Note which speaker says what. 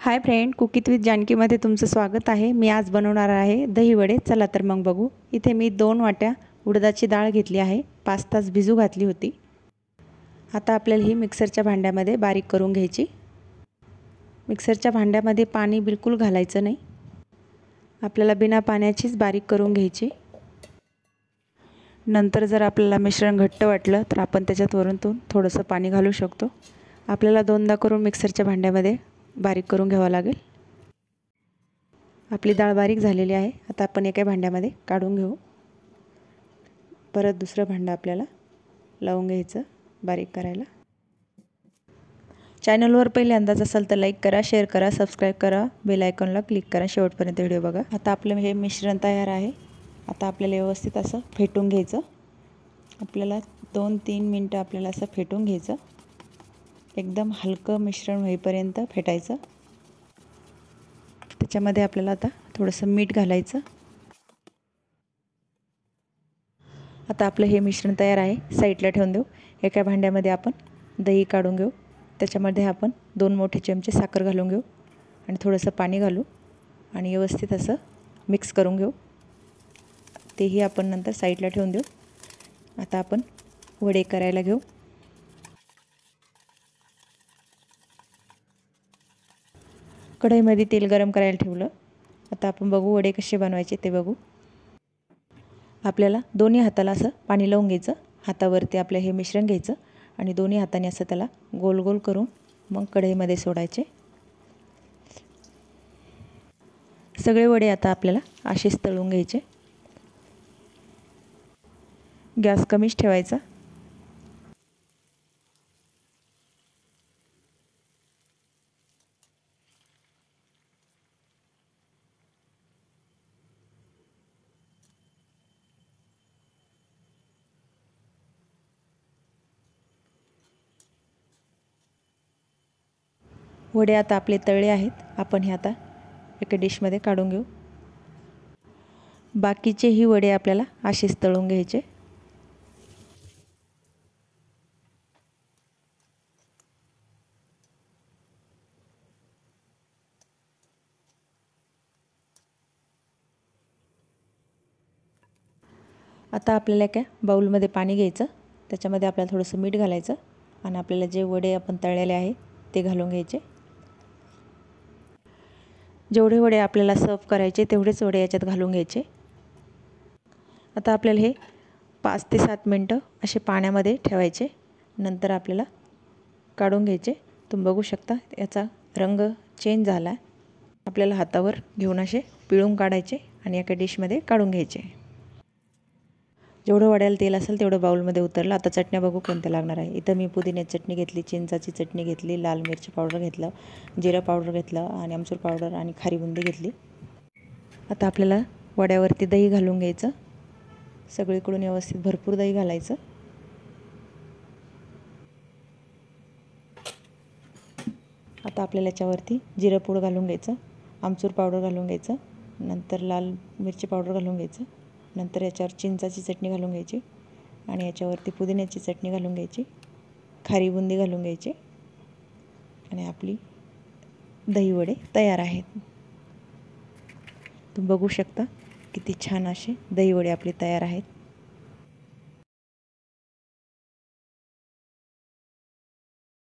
Speaker 1: Hi friend, cooking with जानकीमध्ये तुमचं स्वागत आहे। मी आज बनवणार आहे दही वडे। चला तर मग बघू। इथे मी 2 वाट्या उडदाची डाळ घेतली आहे, 5 तास भिजू घातली होती। आता आपल्याला ही मिक्सरच्या भांड्यामध्ये बारीक करून घ्यायची। मिक्सरच्या भांड्यामध्ये पाणी बिलकुल घालायचं नाही, आपल्याला बिना पाण्याचीच बारीक करून घ्यायची। नंतर जर आपल्याला मिश्रण घट्ट वाटलं तर आपण त्याच्यात वरून थोडंसं पाणी घालू शकतो। आपल्याला दोनदा करून मिक्सरच्या भांड्यामध्ये बारीक करून घ्यावं लागेल। आपली डाळ बारीक झालेली आहे। आता आपण एका भांड्यामध्ये काढून घेऊ। परत दुसरं भांडं आपल्याला लावून घ्यायचं बारीक करायला। चॅनलवर पहिल्यांदाच असाल तर लाईक करा, शेअर करा, सबस्क्राईब करा, बेल आयकॉनला क्लिक करा, शेवटपर्यंत व्हिडिओ बघा। आता आपलं हे मिश्रण तयार आहे। आता आपल्याला व्यवस्थित असं फेटून घ्यायचं। आपल्याला 2-3 मिनिटं आपल्याला असं फेटून घ्यायचं। एकदम हलकं मिश्रण होईपर्यंत फेटायचं। त्याच्यामध्ये आपल्याला आता थोडंसं मीठ घालायचं। आता आपलं हे मिश्रण तयार आहे, साईडला ठेवून देऊ। एका भांड्यामध्ये आपण दही काढून घेऊ। त्याच्यामध्ये आपण 2 मोठे चमचे साखर घालून घेऊ आणि थोडंसं पाणी घालू आणि व्यवस्थित असं मिक्स करून घेऊ। तेही आपण नंतर साईडला ठेवून देऊ। आता आपण वडे करायला घेऊ। कढईमध्ये तेल गरम करायला ठेवलं। आता आपण बघू वडे कसे बनवायचे ते बघू। आपल्याला दोन्ही हाताला असं पाणी लावून घ्यायचं। हातावरती आपलं हे मिश्रण घ्यायचं आणि दोन्ही हाताने असं त्याला गोल गोल करून मग कढईमध्ये सोडायचे। सगळे वडे आता आपल्याला असेच तळून घ्यायचे। गॅस कमीच ठेवायचा। वडे आता आपले तळले आहेत। आपण हे आता एका डिशमध्ये काढून घेऊ। बाकीचेही वडे आपल्याला असेच तळून घ्यायचे। आता आपल्याला एका बाउलमध्ये पाणी घ्यायचं। त्याच्यामध्ये आपल्याला थोडंसं मीठ घालायचं आणि आपल्याला जे वडे आपण तळलेले आहे ते घालून घ्यायचे। जेवढे वडे आपल्याला सर्व करायचे तेवढेच वडे याच्यात घालून घ्यायचे। आता आपल्याला हे 5 ते 7 मिनिटं असे पाण्यामध्ये ठेवायचे। नंतर आपल्याला काढून घ्यायचे। तुम्ही बघू शकता याचा रंग चेंज झाला आहे। आपल्याला हातावर घेऊन असे पिळून काढायचे आणि एका डिशमध्ये काढून घ्यायचे। जेवढं वड्याला तेल असेल तेवढं बाउलमध्ये उतरलं। आता चटण्या बघू कोणत्या लागणार आहे। इथं मी पुदिन्याची चटणी घेतली, चिंचाची चटणी घेतली, लाल मिरची पावडर घेतलं, जिरं पावडर घेतलं आणि आमचूर पावडर आणि खारी बुंदी घेतली। आता आपल्याला वड्यावरती दही घालून घ्यायचं। सगळीकडून व्यवस्थित भरपूर दही घालायचं। आता आपल्याला याच्यावरती जिरं पूड घालून घ्यायचं, आमचूर पावडर घालून घ्यायचं, नंतर लाल मिरची पावडर घालून घ्यायचं, नंतर याच्यावर चिंचाची चटणी घालून घ्यायची आणि याच्यावरती पुदिन्याची चटणी घालून घ्यायची, खारी बुंदी घालून घ्यायची आणि आपली दही वडे तयार आहेत। तुम्ही बघू शकता किती छान असे दही वडे आपले तयार आहेत।